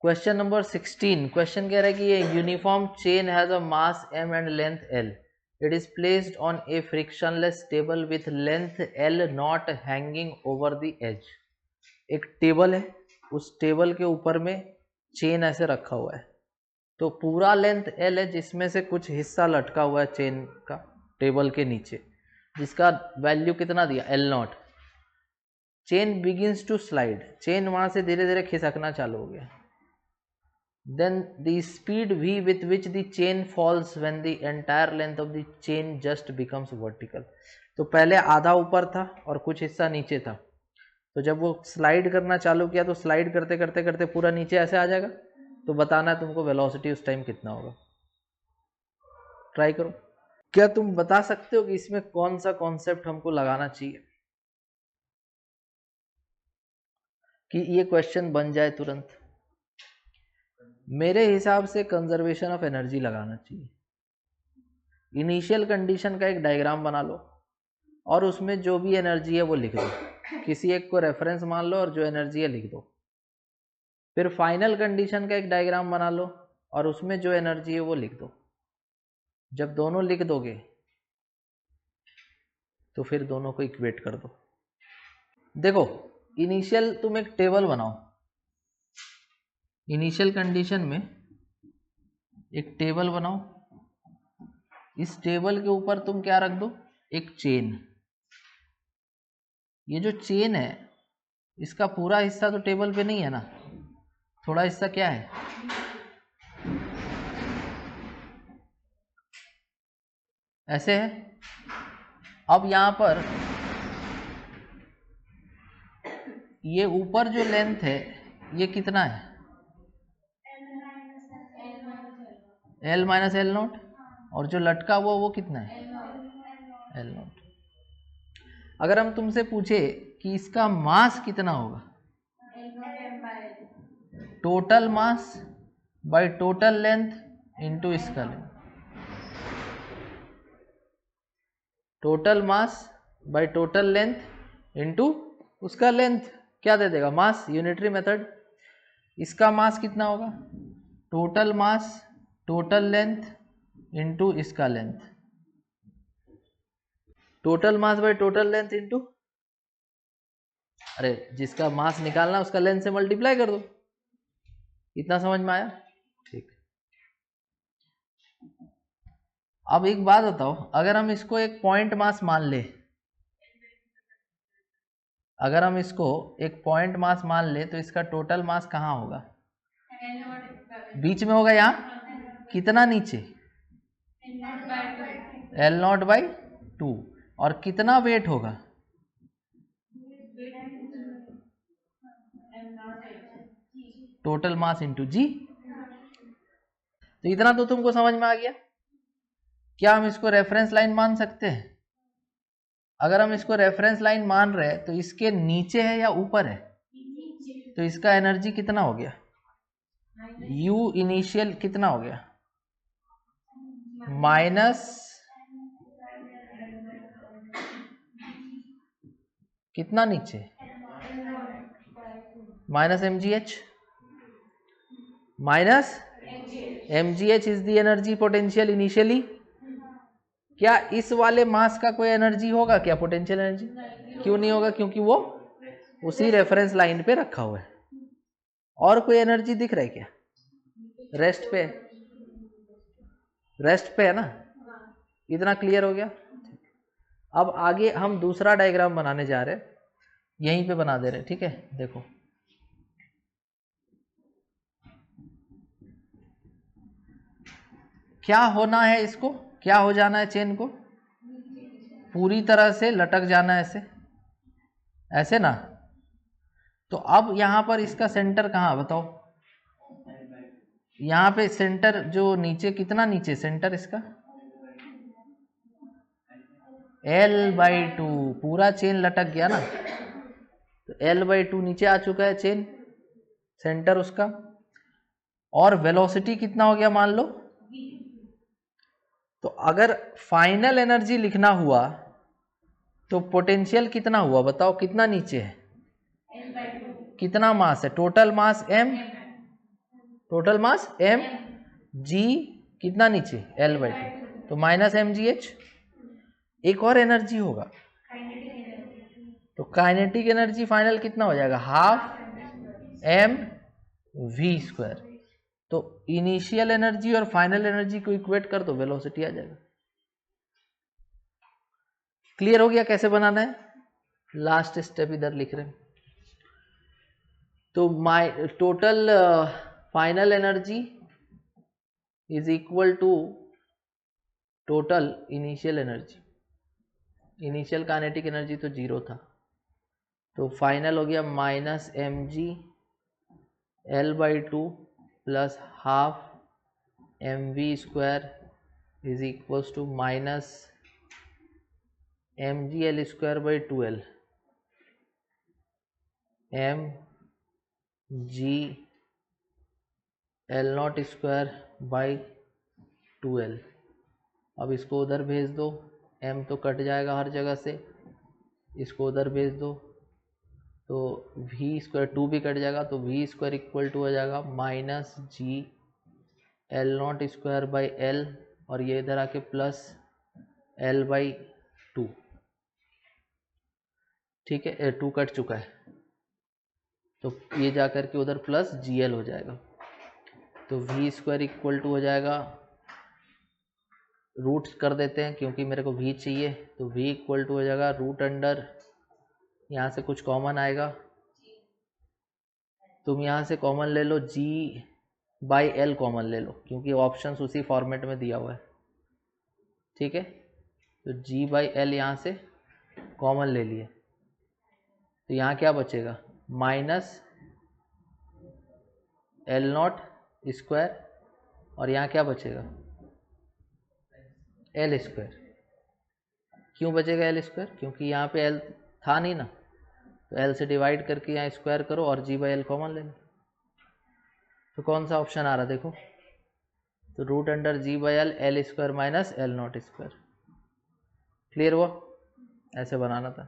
Question number 16, question कह रहा है कि ये uniform chain has a mass m and length l. It is placed on a frictionless table with length l not hanging over the edge. एक table है, उस table के ऊपर में चेन ऐसे रखा हुआ है, तो पूरा लेंथ l है जिसमें से कुछ हिस्सा लटका हुआ है चेन का टेबल के नीचे, जिसका वैल्यू कितना दिया l not. Chain begins to slide, chain वहां से धीरे धीरे खिसकना चालू हो गया. Then the speed v with which the chain falls when the entire length of the chain just becomes vertical. तो पहले आधा ऊपर था और कुछ हिस्सा नीचे था, तो जब वो स्लाइड करना चालू किया तो स्लाइड करते करते करते पूरा नीचे ऐसे आ जाएगा. तो बताना है तुमको वेलोसिटी उस टाइम कितना होगा. ट्राई करो. क्या तुम बता सकते हो कि इसमें कौन सा कॉन्सेप्ट हमको लगाना चाहिए कि ये क्वेश्चन बन जाए तुरंत? मेरे हिसाब से कंजर्वेशन ऑफ एनर्जी लगाना चाहिए. इनिशियल कंडीशन का एक डायग्राम बना लो और उसमें जो भी एनर्जी है वो लिख दो. किसी एक को रेफरेंस मान लो और जो एनर्जी है लिख दो. फिर फाइनल कंडीशन का एक डायग्राम बना लो और उसमें जो एनर्जी है वो लिख दो. जब दोनों लिख दोगे तो फिर दोनों को इक्वेट कर दो. देखो, इनिशियल तुम एक टेबल बनाओ. इनिशियल कंडीशन में एक टेबल बनाओ. इस टेबल के ऊपर तुम क्या रख दो? एक चेन. ये जो चेन है इसका पूरा हिस्सा तो टेबल पे नहीं है ना, थोड़ा हिस्सा क्या है? ऐसे है. अब यहां पर ये ऊपर जो लेंथ है ये कितना है? l minus L naught. और जो लटका हुआ वो कितना है? l naught. अगर हम तुमसे पूछे कि इसका मास कितना होगा? Total mass by total length into इसका length. Total mass by total length इंटू उसका लेंथ क्या दे देगा? मास. Unitary method. इसका मास कितना होगा? Total mass total length into इसका length. Total mass by total length into, अरे जिसका मास निकालना उसका लेंथ से मल्टीप्लाई कर दो. इतना समझ में आया? ठीक. अब एक बात बताओ, अगर हम इसको एक पॉइंट मास मान ले, अगर हम इसको एक पॉइंट मास मान ले तो इसका टोटल मास कहाँ होगा? बीच में होगा. यहाँ कितना नीचे? L not by 2. और कितना वेट होगा? टोटल मास इंटू जी. तो इतना तो तुमको समझ में आ गया. क्या हम इसको रेफरेंस लाइन मान सकते हैं? अगर हम इसको रेफरेंस लाइन मान रहे हैं तो इसके नीचे है या ऊपर है? तो इसका एनर्जी कितना हो गया? U इनिशियल कितना हो गया? माइनस कितना नीचे? Minus mgh. Minus mgh is the energy potential initially. क्या इस वाले मास का कोई एनर्जी होगा क्या? पोटेंशियल एनर्जी क्यों नहीं होगा? क्योंकि वो उसी रेफरेंस लाइन पे रखा हुआ है. और कोई एनर्जी दिख रहा है क्या? रेस्ट पे, रेस्ट पे है ना. इतना क्लियर हो गया. अब आगे हम दूसरा डायग्राम बनाने जा रहे हैं, यहीं पे बना दे रहे. ठीक है, देखो. क्या होना है इसको? क्या हो जाना है चेन को? पूरी तरह से लटक जाना है ऐसे, ऐसे ना. तो अब यहां पर इसका सेंटर कहाँ बताओ? यहाँ पे सेंटर जो नीचे, कितना नीचे सेंटर इसका? l/2. पूरा चेन लटक गया ना, तो l/2 नीचे आ चुका है चेन, सेंटर उसका. और वेलोसिटी कितना हो गया मान लो? तो अगर फाइनल एनर्जी लिखना हुआ तो पोटेंशियल कितना हुआ बताओ? कितना नीचे है? कितना मास है? Total mass m total mass m g कितना नीचे L/2, तो माइनस mgh। एक और एनर्जी होगा, तो काइनेटिक एनर्जी फाइनल कितना हो जाएगा, हाफ एम वी स्क्वायर। तो इनिशियल एनर्जी और फाइनल एनर्जी को इक्वेट कर दो, वेलोसिटी आ जाएगा। क्लियर हो गया कैसे बनाना है? लास्ट स्टेप इधर लिख रहे हैं। तो my total final energy is equal to total initial energy. Initial kinetic energy तो 0 था, तो फाइनल हो गया minus mg L/2 plus half mv square is equals to minus mg L²/2l mg L0²/2l। अब इसको उधर भेज दो, m तो कट जाएगा हर जगह से, इसको उधर भेज दो तो v², 2 भी कट जाएगा, तो v² इक्वल टू हो जाएगा माइनस g L0²/l, और ये इधर आके प्लस L/2। ठीक है, 2 कट चुका है, तो ये जाकर के उधर प्लस GL हो जाएगा। तो v² इक्वल टू हो जाएगा, रूट्स कर देते हैं क्योंकि मेरे को v चाहिए, तो v इक्वल टू हो जाएगा रूट अंडर, यहाँ से कुछ कॉमन आएगा, तुम यहाँ से कॉमन ले लो, g/l कॉमन ले लो क्योंकि ऑप्शंस उसी फॉर्मेट में दिया हुआ है। ठीक है, तो g/l यहाँ से कॉमन ले लिए, तो यहाँ क्या बचेगा, माइनस L0², और यहाँ क्या बचेगा, L²। क्यों बचेगा L²? क्योंकि यहाँ पे L था नहीं ना, तो L से डिवाइड करके यहाँ स्क्वायर करो और g/l कॉमन ले लो। तो कौन सा ऑप्शन आ रहा देखो, तो root under g/l L² minus L0²। Clear हुआ? ऐसे बनाना था।